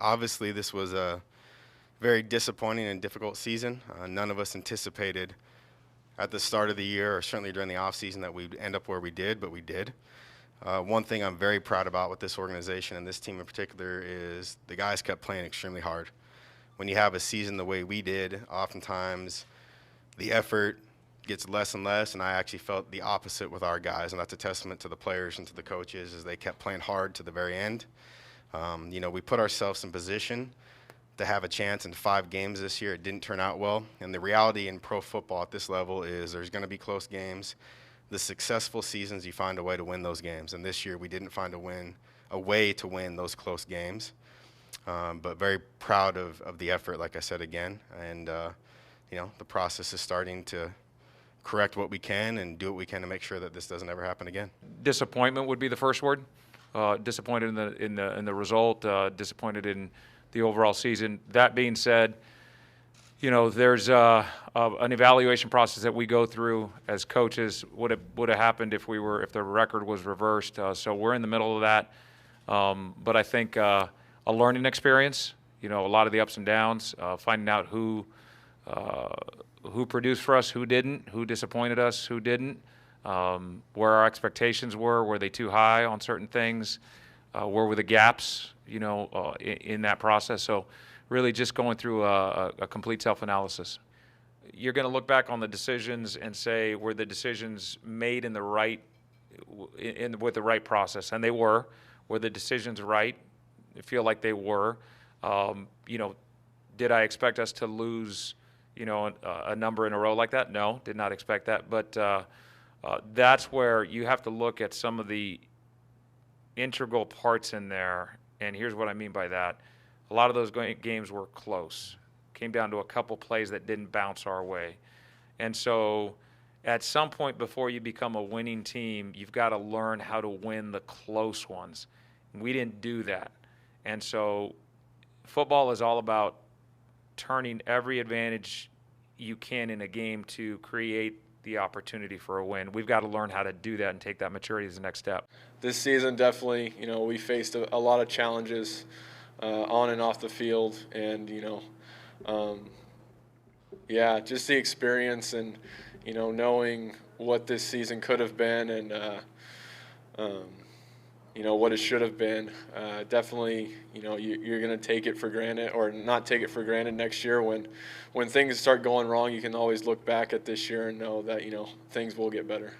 Obviously, this was a very disappointing and difficult season. None of us anticipated at the start of the year, or certainly during the offseason, that we'd end up where we did, but we did. One thing I'm very proud about with this organization and this team in particular is the guys kept playing extremely hard. When you have a season the way we did, oftentimes the effort gets less and less, and I actually felt the opposite with our guys, and that's a testament to the players and to the coaches, as they kept playing hard to the very end. We put ourselves in position to have a chance in 5 games this year. It didn't turn out well, and the reality in pro football at this level is there's going to be close games. The successful seasons, you find a way to win those games, and this year we didn't find a way to win those close games. But very proud of the effort, like I said again, and the process is starting to correct what we can and do what we can to make sure that this doesn't ever happen again. Disappointment would be the first word. Disappointed in the result. Disappointed in the overall season. That being said, there's an evaluation process that we go through as coaches. Would have happened if the record was reversed. So we're in the middle of that. But I think a learning experience. A lot of the ups and downs. Finding out who produced for us, who didn't, who disappointed us, who didn't. Where our expectations were they too high on certain things? Where were the gaps, in that process? So really just going through a complete self-analysis. You're going to look back on the decisions and say, were the decisions made with the right process? And they were. Were the decisions right? I feel like they were. Did I expect us to lose, a number in a row like that? No, did not expect that. But that's where you have to look at some of the integral parts in there, and here's what I mean by that. A lot of those games were close. Came down to a couple plays that didn't bounce our way. And so at some point before you become a winning team, you've got to learn how to win the close ones. We didn't do that. And so football is all about turning every advantage you can in a game to create the opportunity for a win. We've got to learn how to do that and take that maturity as the next step. This season, definitely, we faced a lot of challenges on and off the field, and just the experience and knowing what this season could have been and what it should have been. Definitely, you're going to take it for granted, or not take it for granted next year. When things start going wrong, you can always look back at this year and know that things will get better.